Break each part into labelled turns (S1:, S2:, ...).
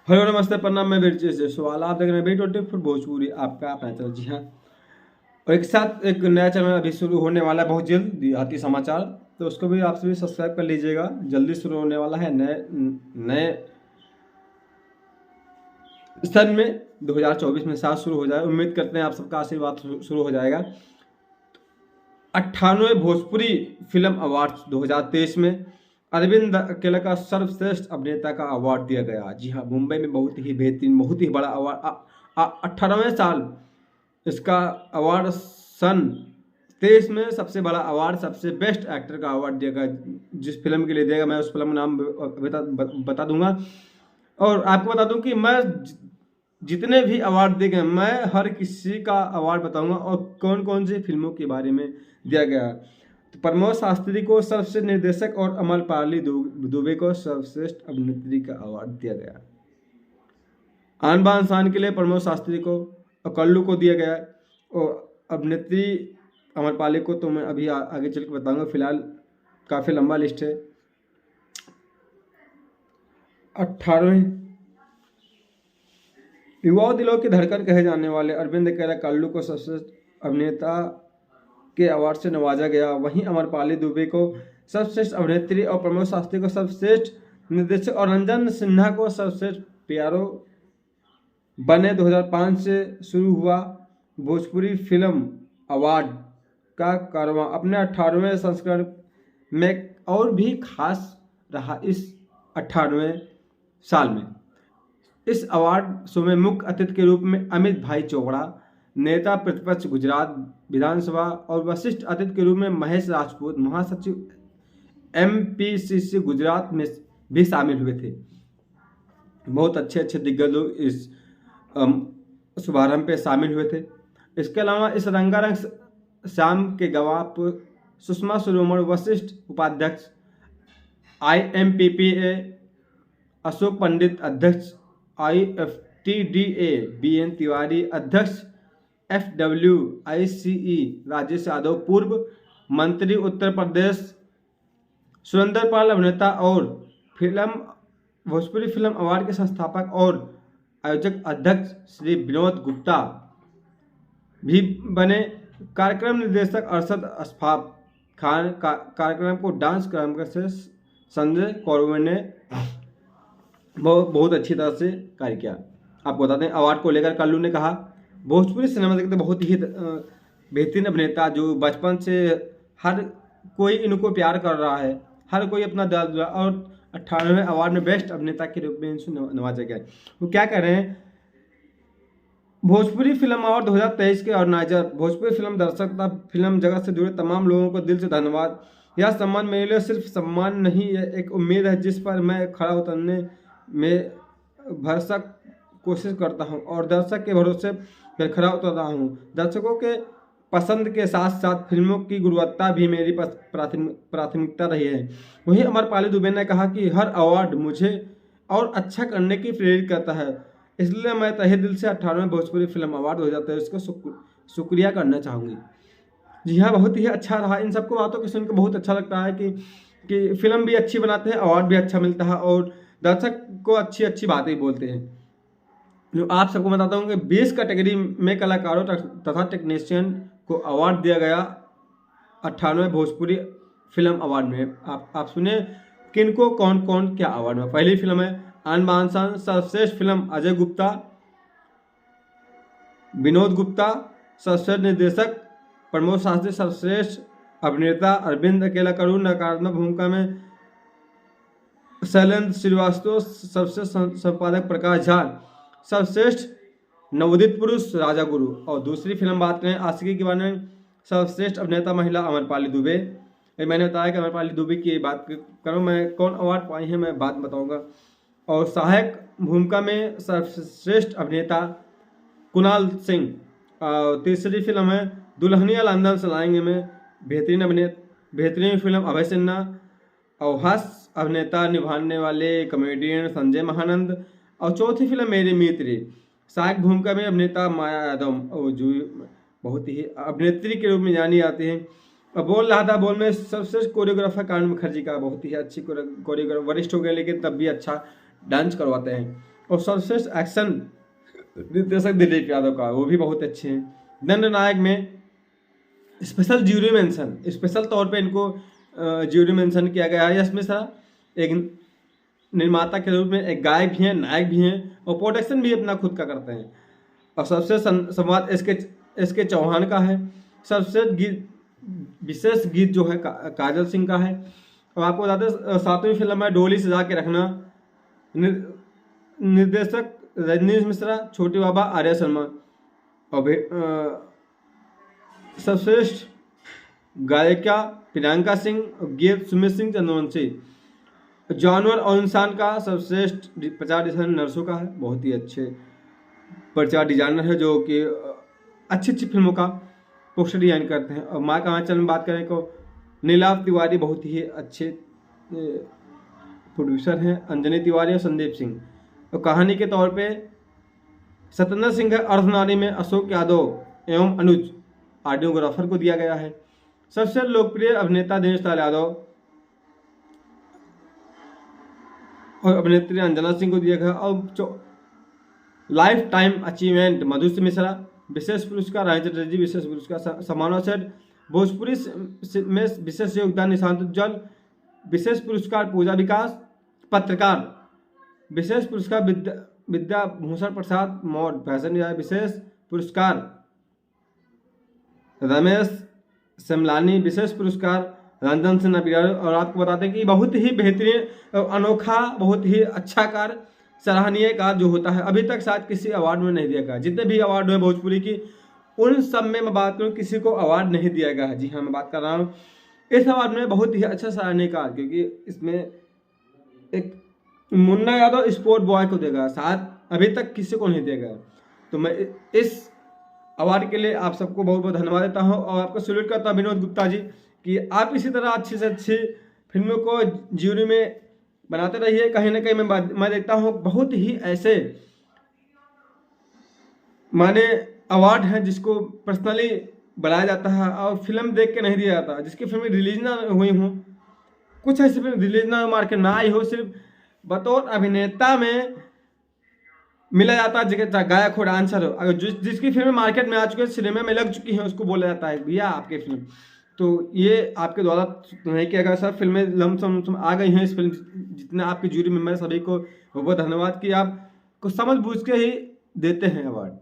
S1: Hello नमस्ते प्रणाम, मैं वीर से सवाल आप देख रहे हैं B24 भोजपुरी आपका अपना चैनल। जी हाँ, और एक साथ एक नया चैनल अभी शुरू होने वाला है बहुत जल्द, देहाती समाचार। तो उसको भी आप सभी सब्सक्राइब कर लीजिएगा, जल्दी शुरू होने वाला है नए नए सन में 2024 में साथ शुरू हो जाए। उम्मीद करते हैं आप सबका आशीर्वाद शुरू हो जाएगा। 98वें भोजपुरी फिल्म अवार्ड 2023 में अरविंद अकेला का सर्वश्रेष्ठ अभिनेता का अवार्ड दिया गया। जी हाँ, मुंबई में बहुत ही बेहतरीन, बहुत ही बड़ा अवार्ड। 18वें साल इसका अवार्ड सन 23 में सबसे बड़ा अवार्ड, सबसे बेस्ट एक्टर का अवार्ड दिया गया। जिस फिल्म के लिए दिया गया मैं उस फिल्म का नाम बता दूंगा। और आपको बता दूं कि मैं जितने भी अवार्ड दिए गए मैं हर किसी का अवार्ड बताऊंगा और कौन कौन सी फिल्मों के बारे में दिया गया। तो प्रमोद शास्त्री को सर्वश्रेष्ठ निर्देशक और अमरपाली दुबे को सर्वश्रेष्ठ अभिनेत्री का अवार्ड दिया गया। आन बान शान के लिए प्रमोद शास्त्री को और कल्लू को दिया गया और अभिनेत्री अमरपाली को तो मैं अभी आगे चल के बताऊंगा। फिलहाल काफ़ी लंबा लिस्ट है। 18वें युवा दिलों की धड़कन कहे जाने वाले अरविंद अकेला कल्लू को सर्वश्रेष्ठ अभिनेता के अवार्ड से नवाजा गया। वहीं अमरपाली दुबे को सर्वश्रेष्ठ अभिनेत्री और प्रमोद शास्त्री को सर्वश्रेष्ठ निर्देशक और रंजन सिन्हा को सर्वश्रेष्ठ प्यारो बने 2005 से शुरू हुआ भोजपुरी फिल्म अवार्ड का कारवां अपने 18वें संस्करण में और भी खास रहा। इस 18वें साल में इस अवार्ड शो में मुख्य अतिथि के रूप में अमित भाई चोपड़ा, नेता प्रतिपक्ष गुजरात विधानसभा, और वरिष्ठ अतिथि के रूप में महेश राजपूत, महासचिव MPCC गुजरात में भी शामिल हुए थे। बहुत अच्छे अच्छे दिग्गज लोग इस शुभारंभ पे शामिल हुए थे। इसके अलावा इस रंगारंग शाम के गवाह सुषमा शिरोमणि, वरिष्ठ उपाध्यक्ष IMPPA अशोक पंडित, अध्यक्ष IFTDA BN तिवारी, अध्यक्ष FWICE राजेश यादव, पूर्व मंत्री उत्तर प्रदेश सुरेंद्र पाल, अभिनेता और फिल्म भोजपुरी फिल्म अवार्ड के संस्थापक और आयोजक अध्यक्ष श्री विनोद गुप्ता भी बने। कार्यक्रम निर्देशक अरशद अशफाक खान, कार्यक्रम को डांस कार्यक्रम से संजय कौरव ने बहुत अच्छी तरह से कार्य किया। आपको बताते हैं अवार्ड को लेकर कल्लू ने कहा, भोजपुरी सिनेमा देखते बहुत ही बेहतरीन अभिनेता जो बचपन से हर कोई इनको प्यार कर रहा है, हर कोई अपना दिल, और 18वें अवार्ड में बेस्ट अभिनेता के रूप में इनको नवाजा गया। वो क्या कह रहे हैं, भोजपुरी फिल्म अवार्ड 2023 के ऑर्गेनाइजर, भोजपुरी फिल्म दर्शक तथा फिल्म जगत से जुड़े तमाम लोगों को दिल से धन्यवाद। यह सम्मान मेरे लिए सिर्फ सम्मान नहीं है, एक उम्मीद है जिस पर मैं खड़ा उतरने में भरसक कोशिश करता हूं और दर्शक के भरोसे पर खड़ा उतर रहा हूं। दर्शकों के पसंद के साथ साथ फिल्मों की गुणवत्ता भी मेरी प्राथमिकता रही है। वहीं अमरपाली दुबे ने कहा कि हर अवार्ड मुझे और अच्छा करने की प्रेरित करता है, इसलिए मैं तहे दिल से 18वें भोजपुरी फिल्म अवार्ड 2023 को शुक्रिया करना चाहूँगी। जी हाँ, बहुत ही अच्छा रहा। इन सबको बातों को सुनकर बहुत अच्छा लगता है कि फिल्म भी अच्छी बनाते हैं, अवार्ड भी अच्छा मिलता है और दर्शक को अच्छी अच्छी बातें बोलते हैं। जो आप सबको बताता हूँ कि 20 कैटेगरी में कलाकारों तथा टेक्नीशियन को अवार्ड दिया गया 98वें भोजपुरी फिल्म अवार्ड में। आप सुने किनको कौन कौन क्या अवार्ड में। पहली फिल्म है आन बान शान, सर्वश्रेष्ठ फिल्म अजय गुप्ता, विनोद गुप्ता, सर्वश्रेष्ठ निर्देशक प्रमोद शास्त्री, सर्वश्रेष्ठ अभिनेता अरविंद अकेला करुण, नकारात्मक भूमिका में शैलेंद्र श्रीवास्तव, सर्वश्रेष्ठ संपादक प्रकाश झा, सर्वश्रेष्ठ नवोदित पुरुष राजा गुरु। और दूसरी फिल्म बात करें आशिकी के बारे में, सर्वश्रेष्ठ अभिनेता महिला अमरपाली दुबे। मैंने बताया कि अमरपाली दुबे की बात करूँ मैं, कौन अवार्ड पाई हैं मैं बात बताऊंगा। और सहायक भूमिका में सर्वश्रेष्ठ अभिनेता कुणाल सिंह। तीसरी फिल्म है दुल्हनिया लंदन से लाएंगे में बेहतरीन फिल्म अभय सिन्हा। और हास्य अभिनेता निभाने वाले कॉमेडियन संजय महानंद। और चौथी फिल्म मेरी मित्र, सहायक भूमिका में अभिनेता माया यादव, जो बहुत ही अभिनेत्री के रूप में जानी जाती हैं। बोल रहा था बोल में सर्वश्रेष्ठ कोरियोग्राफर कानून मुखर्जी का, बहुत ही अच्छी कोरियोग्राफर, वरिष्ठ हो गए लेकिन तब भी अच्छा डांस करवाते हैं। और सर्वश्रेष्ठ एक्शन निर्देशक दिलीप यादव का, वो भी बहुत अच्छे हैं। दंडनायक में स्पेशल ज्यूरी मेंशन, स्पेशल तौर पे इनको ज्यूरी मेंशन किया गया है। यश मिश्रा एक निर्माता के रूप में एक गायक भी हैं, नायक भी हैं और प्रोडक्शन भी अपना खुद का करते हैं। और सबसे संवाद एस के चौहान का है। सबसे विशेष गीत जो है काजल सिंह का है। और आपको बताते हैं 7वीं फिल्म है डोली सजा के रखना, निर्देशक रजनीश मिश्रा, छोटी बाबा आर्या शर्मा। और सर्वश्रेष्ठ गायिका प्रियंका सिंह, गीत सुमित सिंह चंद्रवंशी। जानवर और इंसान का सर्वश्रेष्ठ प्रचार डिजाइनर नरसों का है, बहुत ही अच्छे प्रचार डिजाइनर है जो कि अच्छी अच्छी फिल्मों का पोस्टर डिजाइन करते हैं। और माँ का आंचल में बात करें तो नीलाभ तिवारी बहुत ही अच्छे प्रोड्यूसर हैं, अंजनी तिवारी और संदीप सिंह। और कहानी के तौर पे सत्येंद्र सिंह है, अर्धनारी में अशोक यादव एवं अनुज ऑडियोग्राफर को दिया गया है। सबसे लोकप्रिय अभिनेता दिनेश लाल यादव और अभिनेत्री अंजना सिंह को दिया गया। और lifetime achievement Madhushree Mishra, विशेष पुरस्कार राजेंद्र चटर्जी, विशेष पुरस्कार समानावसर भोजपुरी में विशेष योगदान निशांत उज्ज्वल, विशेष पुरस्कार पूजा विकास, पत्रकार विशेष पुरस्कार विद्या भूषण प्रसाद मौर्य, फैशन विशेष पुरस्कार रमेश सेमलानी, विशेष पुरस्कार रंजन सिन्हा बिरार। और आपको बताते हैं कि बहुत ही बेहतरीन अनोखा, बहुत ही अच्छा कार्य, सराहनीय कार्य जो होता है अभी तक शायद किसी अवार्ड में नहीं दिया गया। जितने भी अवार्ड हुए भोजपुरी की उन सब में मैं बात करूँ किसी को अवार्ड नहीं दिया गया है। जी हाँ, मैं बात कर रहा हूँ इस अवार्ड में बहुत ही अच्छा सराहनीय कार्य, क्योंकि इसमें एक मुन्ना यादव स्पोर्ट बॉय को देगा, शायद अभी तक किसी को नहीं दिया गया। तो मैं इस अवार्ड के लिए आप सबको बहुत बहुत धन्यवाद देता हूँ और आपको सैल्यूट करता हूँ विनोद गुप्ता जी कि आप इसी तरह अच्छी से अच्छी फिल्मों को ज्यूरी में बनाते रहिए। कहीं ना कहीं मैं देखता हूँ बहुत ही ऐसे माने अवार्ड हैं जिसको पर्सनली बनाया जाता है और फिल्म देख के नहीं दिया जाता, जिसकी फिल्म रिलीज ना हुई हूँ, कुछ ऐसी फिल्म रिलीज ना मार्केट ना आई हो, सिर्फ बतौर अभिनेता में मिला जाता है, जगह गायक हो, डांसर हो, अगर जिसकी फिल्म मार्केट में आ चुकी है, सिनेमा में लग चुकी है, उसको बोला जाता है भैया आपके फिल्म। तो ये आपके द्वारा नहीं किया गया, सब फिल्में लमसम आ गई हैं इस फिल्म, जितने आपके जूरी मेंबर सभी को बहुत धन्यवाद कि आपको समझ बूझ के ही देते हैं अवार्ड।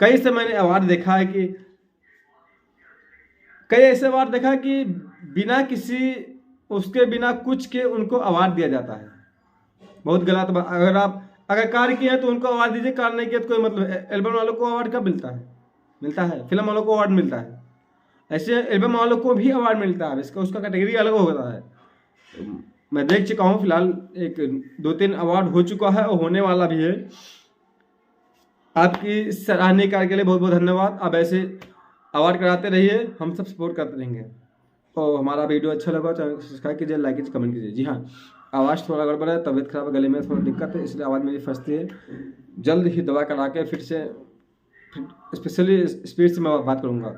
S1: कई से मैंने अवार्ड देखा है कि कई ऐसे अवार्ड देखा है कि बिना किसी उसके बिना कुछ के उनको अवार्ड दिया जाता है, बहुत गलत बात। अगर कार्य किया है तो उनको अवार्ड दीजिए, कार्य नहीं किया तो कोई मतलब। एल्बम वालों को अवार्ड कब मिलता है फिल्म वालों को अवार्ड मिलता है, ऐसे एल्बम वालों को भी अवार्ड मिलता है, इसका उसका कैटेगरी अलग होता है। मैं देख चुका हूँ, फिलहाल 1-2-3 अवार्ड हो चुका है और होने वाला भी है। आपकी सराहनीय कार्य के लिए बहुत बहुत धन्यवाद। आप ऐसे अवार्ड कराते रहिए, हम सब सपोर्ट करते रहेंगे। और हमारा वीडियो अच्छा लगा चैनल को सब्सक्राइब कीजिए, लाइक कीजिए, कमेंट कीजिए। जी हाँ, आवाज़ थोड़ा गड़बड़ है, तबीयत खराब है, गले में थोड़ा दिक्कत है, इसलिए आवाज़ मेरी फंसती है। जल्द ही दवा करा के फिर से स्पेशली स्पीड से मैं बात करूँगा।